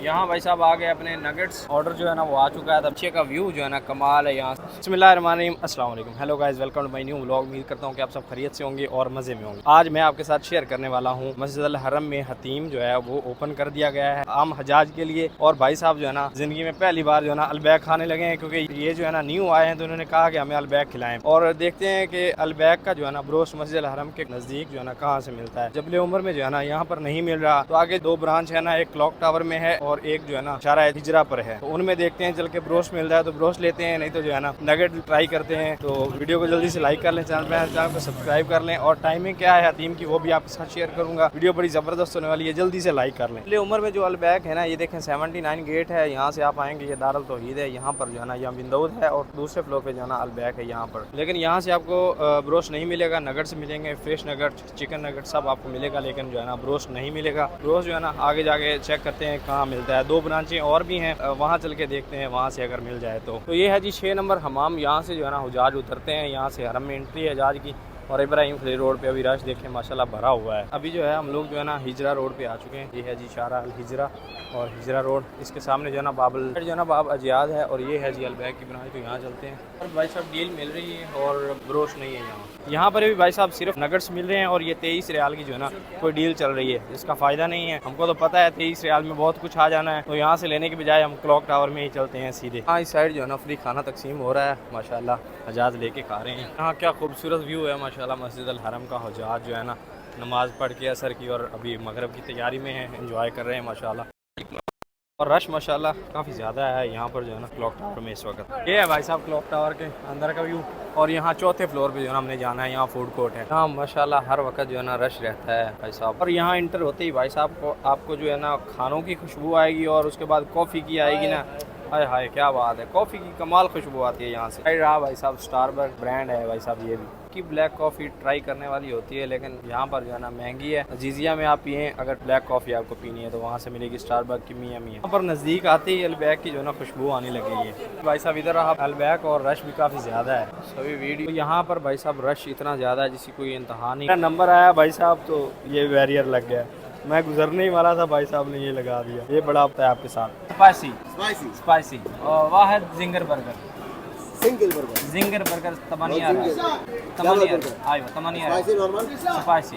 यहाँ भाई साहब आ गए अपने नगेट्स, ऑर्डर जो है ना वो आ चुका है। अच्छे का व्यू जो है ना कमाल है यहाँ। बिस्मिल्लाहिर्रहमानिर्रहीम, अस्सलाम वालेकुम, hello guys, welcome to my new vlog. उम्मीद करता हूँ कि आप सब खैरियत से होंगे और मज़े में होंगे। आज मैं आपके साथ शेयर करने वाला हूँ मस्जिद अल हरम में हतीम जो है वो ओपन कर दिया गया है आम हजाज के लिए। और भाई साहब जो है ना जिंदगी में पहली बार जो है ना अलबैक खाने लगे हैं, क्योंकि ये जो है ना न्यू आए हैं तो उन्होंने कहा कि हमें अलबैक खिलाएं। और देखते हैं कि अलबैक का जो है ना ब्रोस्ट मस्जिद अल हरम के नज़दीक जो है ना कहाँ से मिलता है। जबल उमर में जो है ना यहाँ पर नहीं मिल रहा, तो आगे दो ब्रांच है ना, एक क्लॉक टावर में है और एक जो है ना शारा हिजरा पर है। तो उनमें देखते हैं चल के ब्रोस्ट मिल रहा है तो ब्रोस्ट लेते हैं, नहीं तो जो है ना नगेट ट्राई करते हैं। तो वीडियो को जल्दी से लाइक कर लें, चैनल को सब्सक्राइब कर लें। और टाइमिंग क्या है हतीम की वो भी आपके साथ शेयर करूंगा। वीडियो बड़ी ज़बरदस्त होने वाली है, जल्दी से लाइक कर लें। जबल उमर में जो अलबैक है ना, ये देखें 79 गेट है, यहाँ से आप आएंगे, ये दारुल तौहीद है। यहाँ पर जो है ना यहाँ विंडोज है और दूसरे फ्लोर पे जो है ना अलबैक है यहाँ पर। लेकिन यहाँ से आपको ब्रोस्ट नहीं मिलेगा, नगट्स मिलेंगे, फ्रेश नगट, चिकन नगट सब आपको मिलेगा, लेकिन जो है ना ब्रोस्ट नहीं मिलेगा। ब्रोस्ट जो है ना आगे जाके चेक करते हैं कहाँ मिलता है। दो ब्रांचें और भी हैं, वहाँ चल के देखते हैं, वहाँ से अगर मिल जाए तो ये है जी 6 नंबर हमाम। यहाँ से जो है ना हुजाज उतरते हैं, यहाँ से हरम में एंट्री है हजाज की। और इब्राहिम खलील रोड पे अभी रश देखें माशाल्लाह भरा हुआ है। अभी जो है हम लोग जो है ना हिजरा रोड पे आ चुके हैं। ये है जी शारा अल हिजरा और हिजरा रोड, इसके सामने जो है ना बाबल जो है ना बाब अजियाद है। और ये है जी अलबैक की ब्रांच, तो यहाँ चलते हैं। और भाई साहब डील मिल रही है और ब्रोस्ट नहीं है यहाँ पर भी भाई साहब सिर्फ नगट्स मिल रहे हैं। और ये 23 रियाल की जो है ना कोई डील चल रही है, इसका फ़ायदा नहीं है। हमको तो पता है 23 रियाल में बहुत कुछ आ जाना है, तो यहाँ से लेने के बजाय हम क्लॉक टावर में ही चलते हैं सीधे। हाँ, इस साइड जो है ना फ्री खाना तकसीम हो रहा है माशाल्लाह, हजाज लेके खा रहे हैं। यहाँ क्या खूबसूरत व्यू है माशाल्लाह मस्जिद अल हरम का। हजाज जो है ना नमाज़ पढ़ के असर की और अभी मगरब की तैयारी में है, एंजॉय कर रहे हैं माशाल्लाह। और रश माशाल्लाह काफ़ी ज़्यादा है यहाँ पर जो है ना क्लॉक टावर में इस वक्त। ये है भाई साहब क्लॉक टावर के अंदर का व्यू। और यहाँ चौथे फ्लोर पे जो है ना हमने जाना है, यहाँ फूड कोर्ट है। यहाँ माशाल्लाह हर वक्त जो है ना रश रहता है भाई साहब। और यहाँ इंटर होते ही भाई साहब को आपको जो है ना खानों की खुशबू आएगी और उसके बाद कॉफ़ी की आएगी ना, हाय हाय क्या बात है, कॉफ़ी की कमाल खुशबू आती है यहाँ से। रहा भाई साहब स्टारबक्स ब्रांड है भाई साहब, ये भी की ब्लैक कॉफ़ी ट्राई करने वाली होती है, लेकिन यहाँ पर जो है ना महंगी है। अजीजिया में आप पिए अगर ब्लैक कॉफ़ी आपको पीनी है तो वहाँ से मिलेगी स्टारबक्स की मियाँ। यहाँ पर नज़दीक आते ही अलबैक की जो है ना खुशबू आने लगी है भाई साहब। इधर रहा अलबैक और रश भी काफ़ी ज़्यादा है सभी वीडियो। यहाँ पर भाई साहब रश इतना ज़्यादा है जिसकी कोई इंतहा नहीं। मेरा नंबर आया भाई साहब तो ये बैरियर लग गया, मैं गुजरने ही वाला था, भाई साहब ने ये लगा दिया। ये बड़ा होता है आपके साथ। स्पाइसी स्पाइसी स्पाइसी और वाहिद zinger burger, single burger, zinger burger तमनिया आयो तमनिया स्पाइसी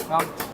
कम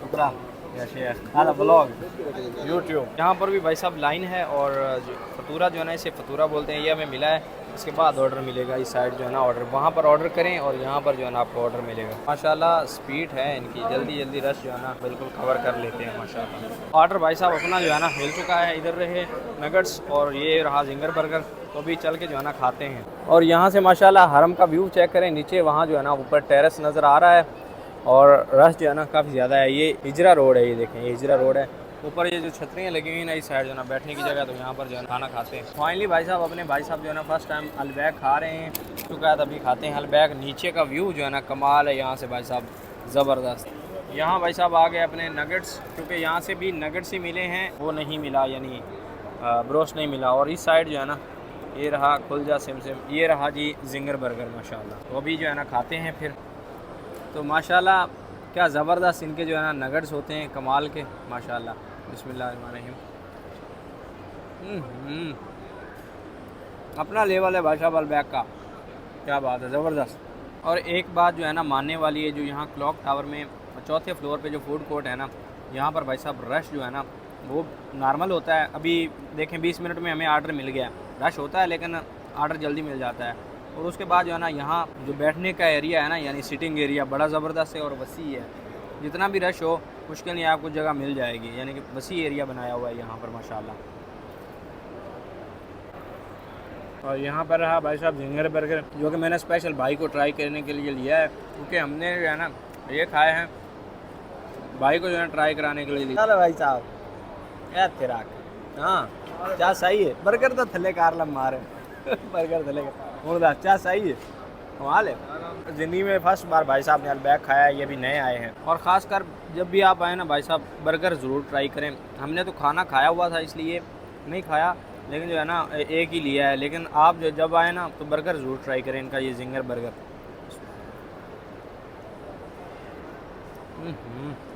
शुक्रान या शेख। आधा ब्लॉग यूट्यूब। यहाँ पर भी भाई साहब लाइन है और फतूरा जो है ना इसे फतूरा बोलते हैं, ये हमें मिला है। इसके बाद ऑर्डर मिलेगा, इस साइड जो है ना ऑर्डर, वहाँ पर ऑर्डर करें और यहाँ पर जो है ना आपको ऑर्डर मिलेगा। माशाल्लाह स्पीड है इनकी, जल्दी जल्दी रश जो है ना बिल्कुल कवर कर लेते हैं माशाल्लाह। ऑर्डर भाई साहब अपना जो है ना मिल चुका है। इधर रहे नगट्स और ये रहा जिंगर बर्गर, तो अभी चल के जो है ना खाते हैं। और यहाँ से माशाल्लाह हरम का व्यू चेक करें, नीचे वहाँ जो है ना ऊपर टेरेस नज़र आ रहा है और रश जो है ना काफ़ी ज़्यादा है। ये हिजरा रोड है, ये देखें ये हिजरा रोड है। ऊपर ये जो छतरियाँ लगी हुई हैं ना इस साइड जो है ना बैठने की जगह, तो यहाँ पर जो है खाना खाते हैं। फाइनली भाई साहब अपने भाई साहब जो है ना फर्स्ट टाइम अलबैक खा रहे हैं, चुका है तभी खाते हैं अलबैक। नीचे का व्यू जो है ना कमाल है यहाँ से भाई साहब, ज़बरदस्त। यहाँ भाई साहब आ गए अपने नगट्स, क्योंकि यहाँ से भी नगट्स ही मिले हैं, वो नहीं मिला यानी ब्रोस्ट नहीं मिला। और इस साइड जो है ना ये रहा खुलजा सिमसिम, ये रहा जी जिंगर बर्गर माशाल्लाह। तो अभी जो है ना खाते हैं फिर। तो माशाल्लाह क्या ज़बरदस्त इनके जो है ना नगट्स होते हैं कमाल के माशाल्लाह। बिस्मिल्लाहिर्रहमानिर्रहीम। अपना लेवल है भाई साहब अलबैक का, क्या बात है, ज़बरदस्त। और एक बात जो है ना मानने वाली है, जो यहाँ क्लॉक टावर में चौथे फ्लोर पे जो फूड कोर्ट है ना, यहाँ पर भाई साहब रश जो है ना वो नॉर्मल होता है। अभी देखें 20 मिनट में हमें आर्डर मिल गया, रश होता है लेकिन आर्डर जल्दी मिल जाता है। और उसके बाद जो है ना यहाँ जो बैठने का एरिया है ना यानी सिटिंग एरिया बड़ा ज़बरदस्त है और वसी है। जितना भी रश हो मुश्किल नहीं आपको जगह मिल जाएगी, यानी कि वसी एरिया बनाया हुआ है यहाँ पर माशाल्लाह। और यहाँ पर रहा भाई साहब जिंगर बर्गर, जो कि मैंने स्पेशल भाई को ट्राई करने के लिए लिया है, क्योंकि हमने जो है ना ये खाए हैं, भाई को जो है ट्राई कराने के लिए लिया। चलो भाई साहब क्या तेरा हाँ क्या सही है, बर्गर तो थले कार लम मारे बर्गर थले क्या सही है, कमाल है। ज़िंदगी में फर्स्ट बार भाई साहब ने अलबैक खाया है, ये भी नए आए हैं। और ख़ासकर जब भी आप आए ना भाई साहब बर्गर ज़रूर ट्राई करें। हमने तो खाना खाया हुआ था इसलिए नहीं खाया, लेकिन जो है ना एक ही लिया है। लेकिन आप जब आए ना तो बर्गर ज़रूर ट्राई करें इनका, ये जिंगर बर्गर।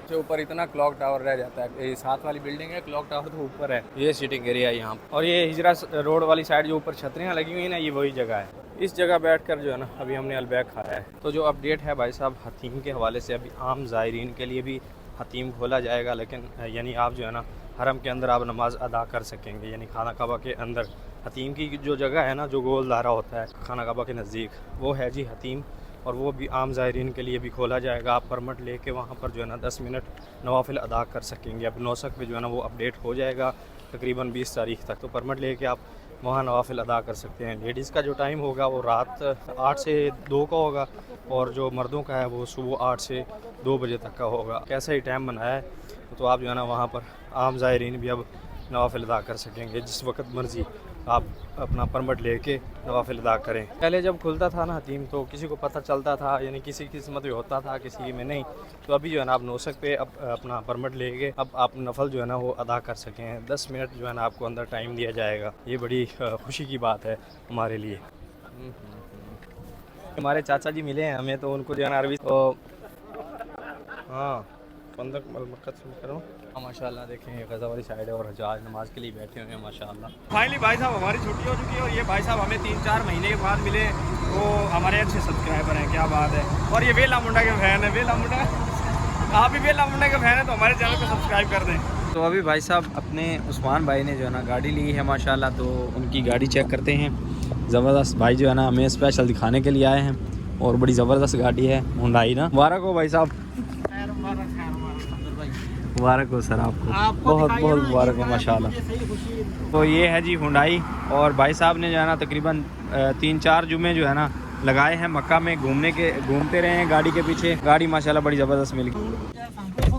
से ऊपर इतना क्लॉक टावर रह जाता है। ये साथ वाली बिल्डिंग है, क्लॉक टावर तो ऊपर है। ये सीटिंग एरिया है यहाँ और ये हिजरा रोड वाली साइड जो ऊपर छतरियाँ लगी हुई है ना, ये वही जगह है। इस जगह बैठकर जो है ना अभी हमने अलबैक खाया है। तो जो अपडेट है भाई साहब हतीम के हवाले से, अभी आम ज़ायरीन के लिए भी हतीम खोला जाएगा, लेकिन यानी आप जो है ना हरम के अंदर आप नमाज़ अदा कर सकेंगे। यानी खाना काबा के अंदर हतीम की जो जगह है ना, जो गोल दायरा होता है खाना काबा के नज़दीक, वो है जी हतीम। और वो भी आम ज़ायरीन के लिए भी खोला जाएगा। आप परमिट लेके वहाँ पर जो है ना 10 मिनट नवाफिल अदा कर सकेंगे। अब नौसक पे जो है ना वो अपडेट हो जाएगा तकरीबन 20 तारीख तक। तो परमिट लेके आप वहाँ नवाफिल अदा कर सकते हैं। लेडीज़ का जो टाइम होगा वो रात 8 से 2 का होगा और जो मर्दों का है वो सुबह 8 से 2 बजे तक का होगा। कैसा ही टाइम बनाया है, तो आप जो है ना वहाँ पर आम ज़ायरीन भी अब नवाफिल अदा कर सकेंगे। जिस वक्त मर्ज़ी आप अपना परमिट लेके नवाफिल अदा करें। पहले जब खुलता था ना हतीम तो किसी को पता चलता था, यानी किसी की किस्मत में होता था, किसी में नहीं। तो अभी जो है ना आप नौसक पे अब अपना परमिट लेके अब आप नफल जो है ना वो अदा कर सकें। 10 मिनट जो है ना आपको अंदर टाइम दिया जाएगा। ये बड़ी खुशी की बात है हमारे लिए। हमारे चाचा जी मिले हैं हमें, तो उनको जो है ना अरबी तो हाँ 15 करो। माशाल्लाह देखें ये गज़ा वाली साइड है और हजाज नमाज के लिए बैठे हुए हैं माशाल्लाह। फाइनली भाई साहब हमारी छुट्टी हो चुकी है और ये भाई साहब हमें 3-4 महीने के बाद मिले। तो हमारे अच्छे सब्सक्राइबर हैं, क्या बात है। और ये वेला मुंडा के फैन है। वेला मुंडा, आप भी वेला मुंडा के फैन है तो हमारे चैनल को सब्सक्राइब कर दें। तो अभी भाई साहब अपने उस्मान भाई ने जो है ना गाड़ी ली है माशाल्लाह, तो उनकी गाड़ी चेक करते हैं। ज़बरदस्त भाई जो है ना हमें स्पेशल दिखाने के लिए आए हैं और बड़ी ज़बरदस्त गाड़ी है हुंडई ना। मुबारक हो भाई साहब, मुबारक हो सर आपको बहुत बहुत मुबारक हो माशाल्लाह। तो ये है जी हुंडई और भाई साहब ने जो है ना तकरीबन 3-4 जुमे जो है ना लगाए हैं मक्का में घूमते रहे हैं गाड़ी के पीछे। गाड़ी माशाल्लाह बड़ी ज़बरदस्त मिल गई।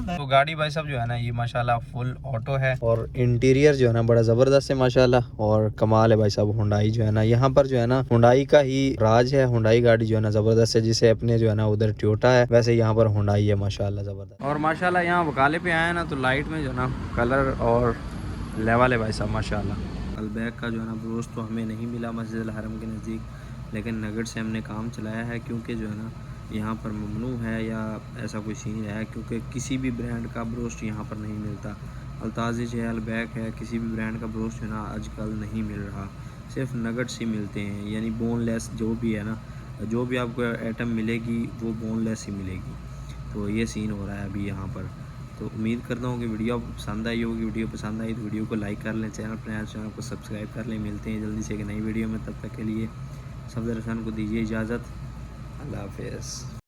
तो गाड़ी भाई साहब जो है ना ये माशाल्लाह फुल ऑटो है और इंटीरियर जो है ना बड़ा ज़बरदस्त है माशाल्लाह और कमाल है भाई साहब। हुंडई जो है ना यहाँ पर जो है ना हुंडई का ही राज है। हुंडई गाड़ी जो है ना ज़बरदस्त है, जिसे अपने जो है ना उधर टोयोटा है वैसे यहाँ पर हुंडई है माशाल्लाह ज़बरदस्त। और माशाल्लाह यहाँ वकाले पे आए ना तो लाइट में जो है ना कलर और लेवल है भाई साहब माशाल्लाह। अलबैक का जो है ना ब्रोस्ट तो हमें नहीं मिला मस्जिद अल हरम के नज़दीक, लेकिन नगेट से हमने काम चलाया है क्योंकि जो है ना यहाँ पर ममनू है या ऐसा कोई सीन है, क्योंकि किसी भी ब्रांड का ब्रोस्ट यहाँ पर नहीं मिलता। अल्ताजिज है, अलबैक है, किसी भी ब्रांड का ब्रोस्ट है ना आजकल नहीं मिल रहा, सिर्फ नगेट्स ही मिलते हैं। यानी बोनलेस जो भी है ना, जो भी आपको आइटम मिलेगी वो बोनलेस ही मिलेगी। तो ये सीन हो रहा है अभी यहाँ पर। तो उम्मीद करता हूँ कि वीडियो पसंद आई होगी। वीडियो पसंद आई तो वीडियो को लाइक कर लें, चैनल को सब्सक्राइब कर लें। मिलते हैं जल्दी से एक नई वीडियो में, तब तक के लिए सफदर हसन को दीजिए इजाज़त। अल्लाह हाफ़िज़।